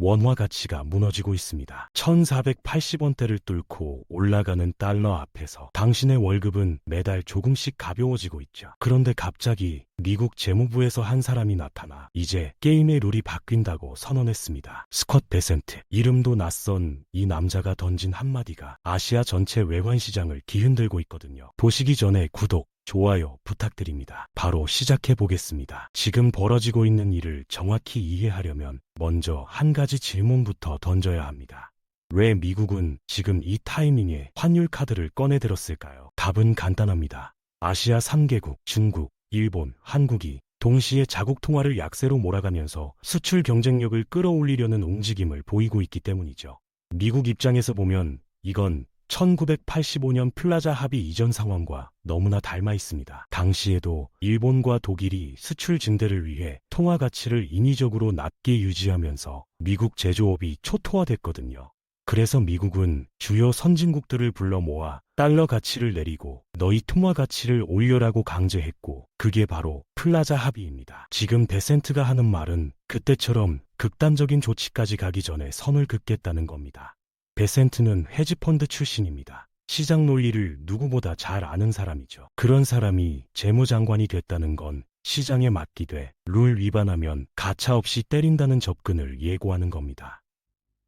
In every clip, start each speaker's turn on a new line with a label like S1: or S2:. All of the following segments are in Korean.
S1: 원화 가치가 무너지고 있습니다. 1480원대를 뚫고 올라가는 달러 앞에서 당신의 월급은 매달 조금씩 가벼워지고 있죠. 그런데 갑자기 미국 재무부에서 한 사람이 나타나 이제 게임의 룰이 바뀐다고 선언했습니다. 스콧 베센트. 이름도 낯선 이 남자가 던진 한마디가 아시아 전체 외환 시장을 뒤흔들고 있거든요. 보시기 전에 구독, 좋아요 부탁드립니다. 바로 시작해 보겠습니다. 지금 벌어지고 있는 일을 정확히 이해하려면 먼저 한 가지 질문부터 던져야 합니다. 왜 미국은 지금 이 타이밍에 환율 카드를 꺼내들었을까요? 답은 간단합니다. 아시아 3개국, 중국, 일본, 한국이 동시에 자국 통화를 약세로 몰아가면서 수출 경쟁력을 끌어올리려는 움직임을 보이고 있기 때문이죠. 미국 입장에서 보면 이건 1985년 플라자 합의 이전 상황과 너무나 닮아 있습니다. 당시에도 일본과 독일이 수출 증대를 위해 통화 가치를 인위적으로 낮게 유지하면서 미국 제조업이 초토화됐거든요. 그래서 미국은 주요 선진국들을 불러 모아 달러 가치를 내리고 너희 통화 가치를 올려라고 강제했고 그게 바로 플라자 합의입니다. 지금 베센트가 하는 말은 그때처럼 극단적인 조치까지 가기 전에 선을 긋겠다는 겁니다. 베센트는 헤지펀드 출신입니다. 시장 논리를 누구보다 잘 아는 사람이죠. 그런 사람이 재무장관이 됐다는 건 시장에 맡기되 룰 위반하면 가차없이 때린다는 접근을 예고하는 겁니다.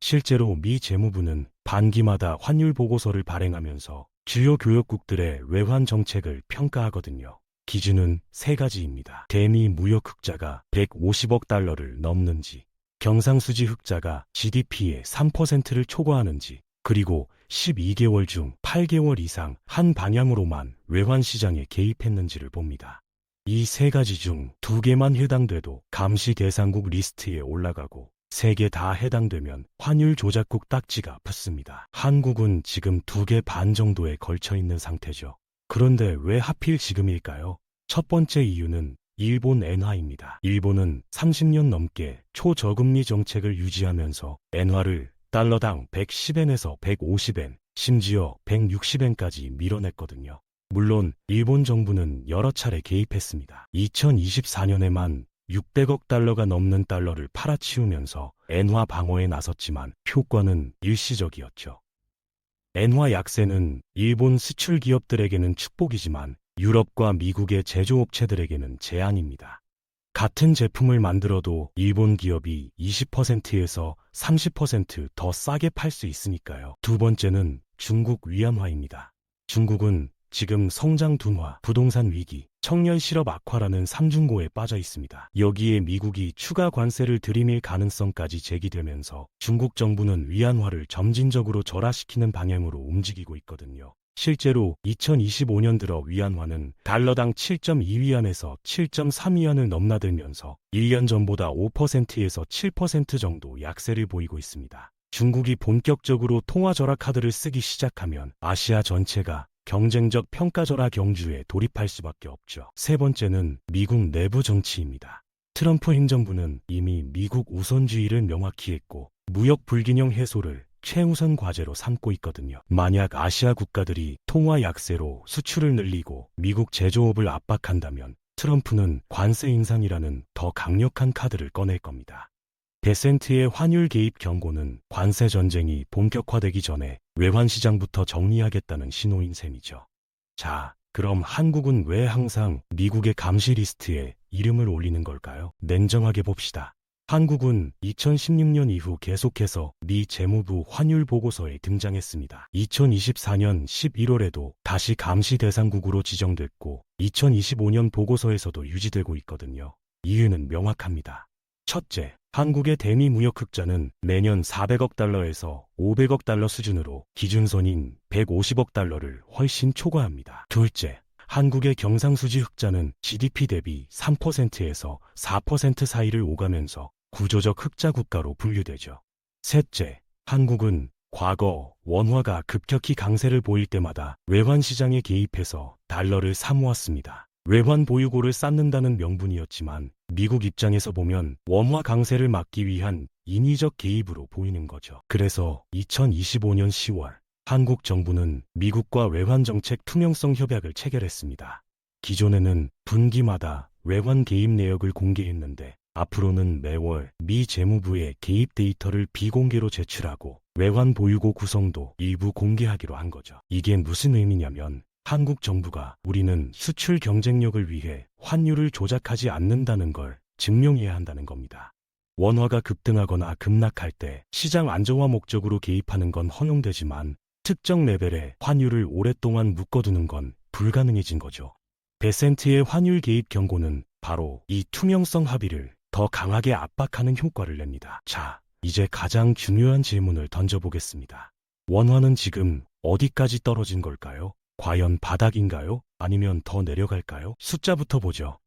S1: 실제로 미 재무부는 반기마다 환율 보고서를 발행하면서 주요 교역국들의 외환 정책을 평가하거든요. 기준은 세 가지입니다. 대미 무역 흑자가 150억 달러를 넘는지, 경상수지 흑자가 GDP의 3%를 초과하는지, 그리고 12개월 중 8개월 이상 한 방향으로만 외환 시장에 개입했는지를 봅니다. 이 세 가지 중 2개만 해당돼도 감시 대상국 리스트에 올라가고 3개 다 해당되면 환율 조작국 딱지가 붙습니다. 한국은 지금 2개 반 정도에 걸쳐 있는 상태죠. 그런데 왜 하필 지금일까요? 첫 번째 이유는 일본 엔화입니다. 일본은 30년 넘게 초저금리 정책을 유지하면서 엔화를 달러당 110엔에서 150엔, 심지어 160엔까지 밀어냈거든요. 물론 일본 정부는 여러 차례 개입했습니다. 2024년에만 600억 달러가 넘는 달러를 팔아치우면서 엔화 방어에 나섰지만 효과는 일시적이었죠. 엔화 약세는 일본 수출 기업들에게는 축복이지만 유럽과 미국의 제조업체들에게는 재앙입니다. 같은 제품을 만들어도 일본 기업이 20%에서 30% 더 싸게 팔 수 있으니까요. 두 번째는 중국 위안화입니다. 중국은 지금 성장 둔화, 부동산 위기, 청년 실업 악화라는 삼중고에 빠져 있습니다. 여기에 미국이 추가 관세를 들이밀 가능성까지 제기되면서 중국 정부는 위안화를 점진적으로 절하시키는 방향으로 움직이고 있거든요. 실제로 2025년 들어 위안화는 달러당 7.2위안에서 7.3위안을 넘나들면서 1년 전보다 5%에서 7% 정도 약세를 보이고 있습니다. 중국이 본격적으로 통화 절하 카드를 쓰기 시작하면 아시아 전체가 경쟁적 평가절하 경주에 돌입할 수밖에 없죠. 세 번째는 미국 내부 정치입니다. 트럼프 행정부는 이미 미국 우선주의를 명확히 했고 무역 불균형 해소를 최우선 과제로 삼고 있거든요. 만약 아시아 국가들이 통화 약세로 수출을 늘리고 미국 제조업을 압박한다면 트럼프는 관세 인상이라는 더 강력한 카드를 꺼낼 겁니다. 베센트의 환율 개입 경고는 관세 전쟁이 본격화되기 전에 외환 시장부터 정리하겠다는 신호인 셈이죠. 자, 그럼 한국은 왜 항상 미국의 감시 리스트에 이름을 올리는 걸까요? 냉정하게 봅시다. 한국은 2016년 이후 계속해서 미 재무부 환율 보고서에 등장했습니다. 2024년 11월에도 다시 감시 대상국으로 지정됐고 2025년 보고서에서도 유지되고 있거든요. 이유는 명확합니다. 첫째, 한국의 대미 무역 흑자는 매년 400억 달러에서 500억 달러 수준으로 기준선인 150억 달러를 훨씬 초과합니다. 둘째, 한국의 경상수지 흑자는 GDP 대비 3%에서 4% 사이를 오가면서 구조적 흑자 국가로 분류되죠. 셋째, 한국은 과거 원화가 급격히 강세를 보일 때마다 외환 시장에 개입해서 달러를 사모았습니다. 외환 보유고를 쌓는다는 명분이었지만 미국 입장에서 보면 원화 강세를 막기 위한 인위적 개입으로 보이는 거죠. 그래서 2025년 10월 한국 정부는 미국과 외환 정책 투명성 협약을 체결했습니다. 기존에는 분기마다 외환 개입 내역을 공개했는데 앞으로는 매월 미 재무부에 개입 데이터를 비공개로 제출하고 외환 보유고 구성도 일부 공개하기로 한 거죠. 이게 무슨 의미냐면 한국 정부가 우리는 수출 경쟁력을 위해 환율을 조작하지 않는다는 걸 증명해야 한다는 겁니다. 원화가 급등하거나 급락할 때 시장 안정화 목적으로 개입하는 건 허용되지만 특정 레벨의 환율을 오랫동안 묶어두는 건 불가능해진 거죠. 베센트의 환율 개입 경고는 바로 이 투명성 합의를 더 강하게 압박하는 효과를 냅니다. 자, 이제 가장 중요한 질문을 던져보겠습니다. 원화는 지금 어디까지 떨어진 걸까요? 과연 바닥인가요? 아니면 더 내려갈까요? 숫자부터 보죠.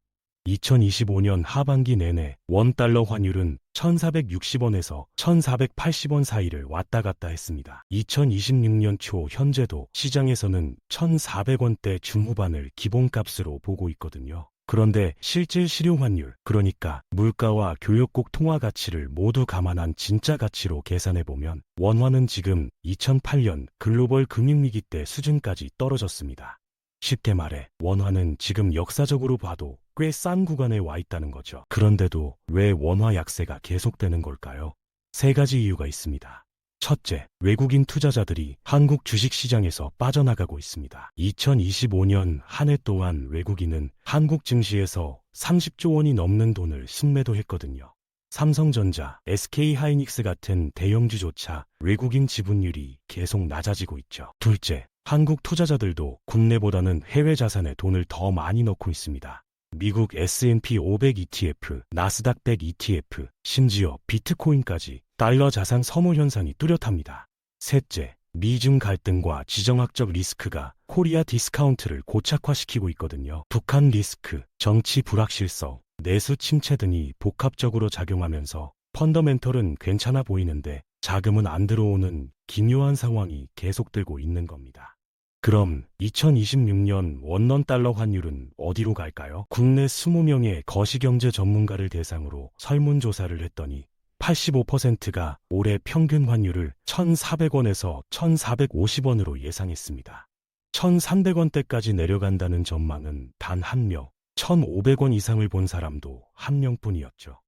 S1: 2025년 하반기 내내 원달러 환율은 1,460원에서 1,480원 사이를 왔다 갔다 했습니다. 2026년 초 현재도 시장에서는 1,400원대 중후반을 기본값으로 보고 있거든요. 그런데 실질 실효 환율, 그러니까 물가와 교역국 통화 가치를 모두 감안한 진짜 가치로 계산해보면 원화는 지금 2008년 글로벌 금융위기 때 수준까지 떨어졌습니다. 쉽게 말해 원화는 지금 역사적으로 봐도 꽤 싼 구간에 와 있다는 거죠. 그런데도 왜 원화 약세가 계속되는 걸까요? 세 가지 이유가 있습니다. 첫째, 외국인 투자자들이 한국 주식시장에서 빠져나가고 있습니다. 2025년 한 해 동안 외국인은 한국 증시에서 30조 원이 넘는 돈을 순매도했거든요. 삼성전자, SK하이닉스 같은 대형주조차 외국인 지분율이 계속 낮아지고 있죠. 둘째, 한국 투자자들도 국내보다는 해외 자산에 돈을 더 많이 넣고 있습니다. 미국 S&P 500 ETF, 나스닥 100 ETF, 심지어 비트코인까지 달러 자산 선호 현상이 뚜렷합니다. 셋째, 미중 갈등과 지정학적 리스크가 코리아 디스카운트를 고착화시키고 있거든요. 북한 리스크, 정치 불확실성, 내수 침체 등이 복합적으로 작용하면서 펀더멘털은 괜찮아 보이는데 자금은 안 들어오는 기묘한 상황이 계속되고 있는 겁니다. 그럼 2026년 원론 달러 환율은 어디로 갈까요? 국내 20명의 거시경제 전문가를 대상으로 설문조사를 했더니 85%가 올해 평균 환율을 1,400원에서 1,450원으로 예상했습니다. 1,300원대까지 내려간다는 전망은 단 한 명, 1,500원 이상을 본 사람도 한 명뿐이었죠.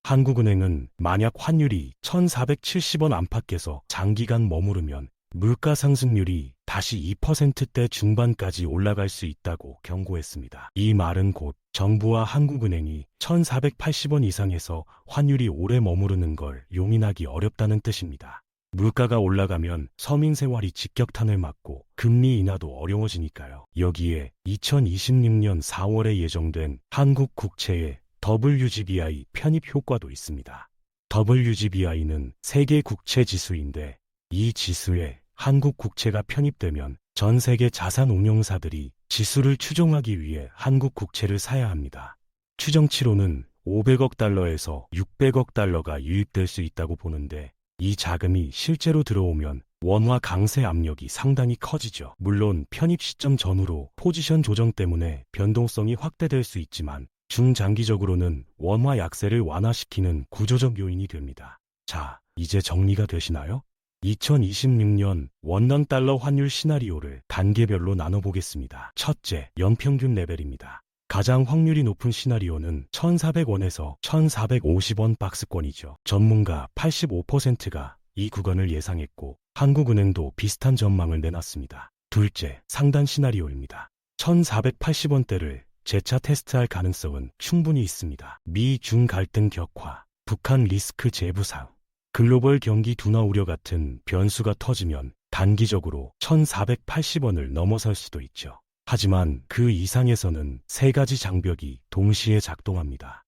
S1: 한국은행은 만약 환율이 1,470원 안팎에서 장기간 머무르면 물가 상승률이 다시 2%대 중반까지 올라갈 수 있다고 경고했습니다. 이 말은 곧 정부와 한국은행이 1,480원 이상에서 환율이 오래 머무르는 걸 용인하기 어렵다는 뜻입니다. 물가가 올라가면 서민 생활이 직격탄을 맞고 금리 인하도 어려워지니까요. 여기에 2026년 4월에 예정된 한국 국채의 WGBI 편입 효과도 있습니다. WGBI는 세계 국채 지수인데 이 지수에 한국 국채가 편입되면 전 세계 자산 운용사들이 지수를 추종하기 위해 한국 국채를 사야 합니다. 추정치로는 500억 달러에서 600억 달러가 유입될 수 있다고 보는데 이 자금이 실제로 들어오면 원화 강세 압력이 상당히 커지죠. 물론 편입 시점 전후로 포지션 조정 때문에 변동성이 확대될 수 있지만 중장기적으로는 원화 약세를 완화시키는 구조적 요인이 됩니다. 자, 이제 정리가 되시나요? 2026년 원당 달러 환율 시나리오를 단계별로 나눠보겠습니다. 첫째, 연평균 레벨입니다. 가장 확률이 높은 시나리오는 1,400원에서 1,450원 박스권이죠. 전문가 85%가 이 구간을 예상했고 한국은행도 비슷한 전망을 내놨습니다. 둘째, 상단 시나리오입니다. 1,480원대를 재차 테스트할 가능성은 충분히 있습니다. 미중 갈등 격화, 북한 리스크 재부상, 글로벌 경기 둔화 우려 같은 변수가 터지면 단기적으로 1,480원을 넘어설 수도 있죠. 하지만 그 이상에서는 세 가지 장벽이 동시에 작동합니다.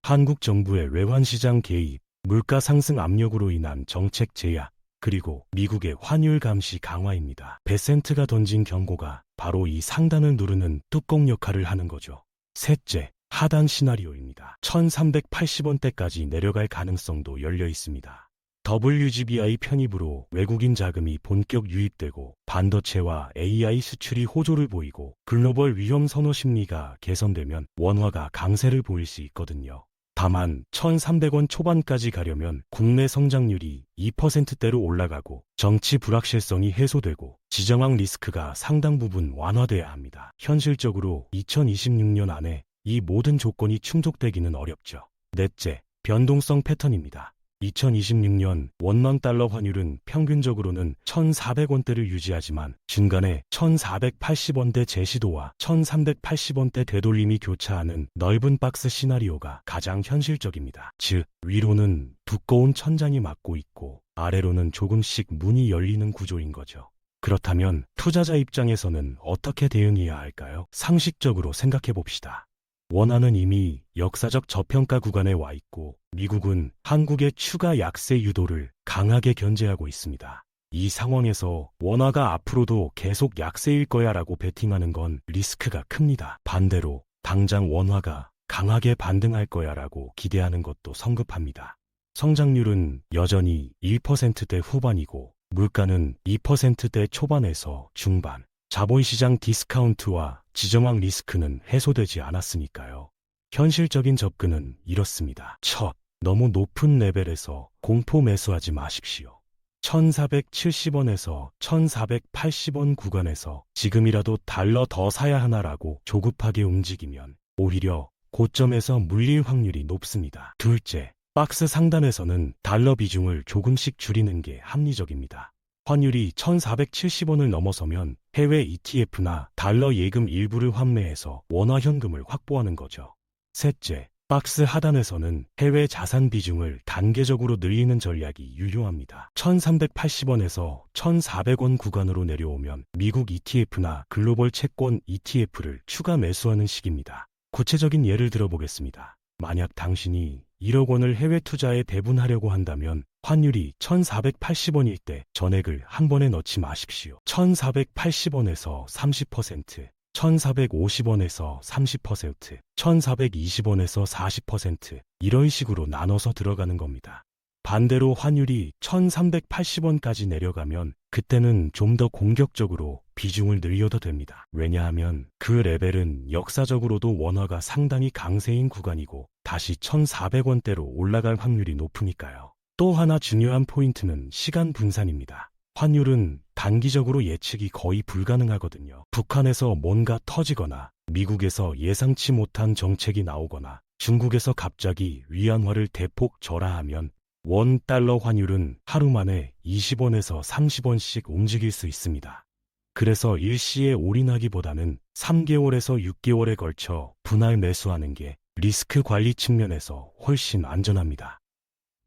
S1: 한국 정부의 외환시장 개입, 물가 상승 압력으로 인한 정책 제약, 그리고 미국의 환율 감시 강화입니다. 베센트가 던진 경고가 바로 이 상단을 누르는 뚜껑 역할을 하는 거죠. 셋째, 하단 시나리오입니다. 1,380원대까지 내려갈 가능성도 열려 있습니다. WGBI 편입으로 외국인 자금이 본격 유입되고 반도체와 AI 수출이 호조를 보이고 글로벌 위험 선호 심리가 개선되면 원화가 강세를 보일 수 있거든요. 다만 1,300원 초반까지 가려면 국내 성장률이 2%대로 올라가고 정치 불확실성이 해소되고 지정학 리스크가 상당 부분 완화돼야 합니다. 현실적으로 2026년 안에 이 모든 조건이 충족되기는 어렵죠. 넷째, 변동성 패턴입니다. 2026년 원당 달러 환율은 평균적으로는 1,400원대를 유지하지만 중간에 1,480원대 제시도와 1,380원대 되돌림이 교차하는 넓은 박스 시나리오가 가장 현실적입니다. 즉, 위로는 두꺼운 천장이 막고 있고 아래로는 조금씩 문이 열리는 구조인 거죠. 그렇다면 투자자 입장에서는 어떻게 대응해야 할까요? 상식적으로 생각해 봅시다. 원화는 이미 역사적 저평가 구간에 와 있고 미국은 한국의 추가 약세 유도를 강하게 견제하고 있습니다. 이 상황에서 원화가 앞으로도 계속 약세일 거야 라고 베팅하는 건 리스크가 큽니다. 반대로 당장 원화가 강하게 반등할 거야 라고 기대하는 것도 성급합니다. 성장률은 여전히 1%대 후반이고 물가는 2%대 초반에서 중반, 자본시장 디스카운트와 지정학 리스크는 해소되지 않았으니까요. 현실적인 접근은 이렇습니다. 첫, 너무 높은 레벨에서 공포 매수하지 마십시오. 1470원에서 1480원 구간에서 지금이라도 달러 더 사야 하나라고 조급하게 움직이면 오히려 고점에서 물릴 확률이 높습니다. 둘째, 박스 상단에서는 달러 비중을 조금씩 줄이는 게 합리적입니다. 환율이 1470원을 넘어서면 해외 ETF나 달러 예금 일부를 환매해서 원화 현금을 확보하는 거죠. 셋째, 박스 하단에서는 해외 자산 비중을 단계적으로 늘리는 전략이 유효합니다. 1380원에서 1400원 구간으로 내려오면 미국 ETF나 글로벌 채권 ETF를 추가 매수하는 식입니다. 구체적인 예를 들어보겠습니다. 만약 당신이 1억 원을 해외 투자에 배분하려고 한다면 환율이 1480원일 때 전액을 한 번에 넣지 마십시오. 1480원에서 30%, 1450원에서 30%, 1420원에서 40% 이런 식으로 나눠서 들어가는 겁니다. 반대로 환율이 1380원까지 내려가면 그때는 좀 더 공격적으로 비중을 늘려도 됩니다. 왜냐하면 그 레벨은 역사적으로도 원화가 상당히 강세인 구간이고 다시 1400원대로 올라갈 확률이 높으니까요. 또 하나 중요한 포인트는 시간 분산입니다. 환율은 단기적으로 예측이 거의 불가능하거든요. 북한에서 뭔가 터지거나 미국에서 예상치 못한 정책이 나오거나 중국에서 갑자기 위안화를 대폭 절하하면 원 달러 환율은 하루 만에 20원에서 30원씩 움직일 수 있습니다. 그래서 일시에 올인하기보다는 3개월에서 6개월에 걸쳐 분할 매수하는 게 리스크 관리 측면에서 훨씬 안전합니다.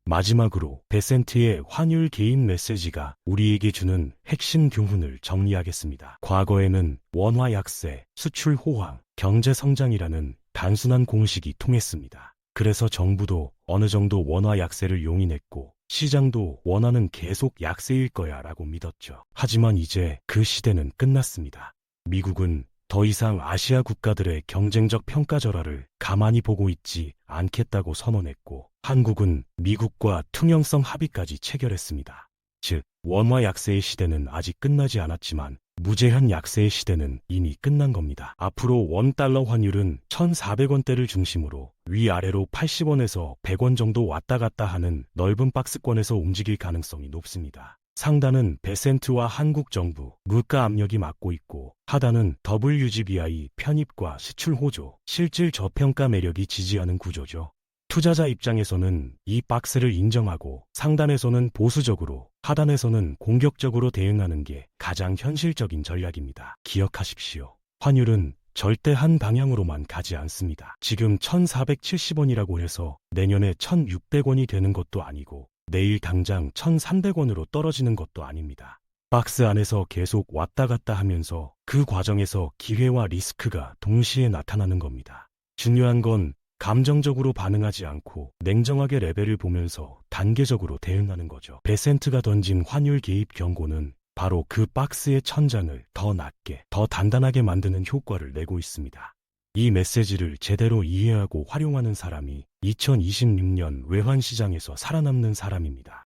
S1: 마지막으로 베센트의 환율 개인 메시지가 우리에게 주는 핵심 교훈을 정리하겠습니다. 과거에는 원화 약세, 수출 호황, 경제 성장이라는 단순한 공식이 통했습니다. 그래서 정부도 어느 정도 원화 약세를 용인했고 시장도 원화는 계속 약세일 거야 라고 믿었죠. 하지만 이제 그 시대는 끝났습니다. 미국은 더 이상 아시아 국가들의 경쟁적 평가절하를 가만히 보고 있지 않겠다고 선언했고 한국은 미국과 투명성 합의까지 체결했습니다. 즉, 원화 약세의 시대는 아직 끝나지 않았지만 무제한 약세의 시대는 이미 끝난 겁니다. 앞으로 원달러 환율은 1400원대를 중심으로 위아래로 80원에서 100원 정도 왔다 갔다 하는 넓은 박스권에서 움직일 가능성이 높습니다. 상단은 베센트와 한국 정부, 물가 압력이 막고 있고 하단은 WGBI 편입과 수출 호조, 실질 저평가 매력이 지지하는 구조죠. 투자자 입장에서는 이 박스를 인정하고 상단에서는 보수적으로, 하단에서는 공격적으로 대응하는 게 가장 현실적인 전략입니다. 기억하십시오. 환율은 절대 한 방향으로만 가지 않습니다. 지금 1470원이라고 해서 내년에 1600원이 되는 것도 아니고 내일 당장 1300원으로 떨어지는 것도 아닙니다. 박스 안에서 계속 왔다 갔다 하면서 그 과정에서 기회와 리스크가 동시에 나타나는 겁니다. 중요한 건 감정적으로 반응하지 않고 냉정하게 레벨을 보면서 단계적으로 대응하는 거죠. 베센트가 던진 환율 개입 경고는 바로 그 박스의 천장을 더 낮게, 더 단단하게 만드는 효과를 내고 있습니다. 이 메시지를 제대로 이해하고 활용하는 사람이 2026년 외환시장에서 살아남는 사람입니다.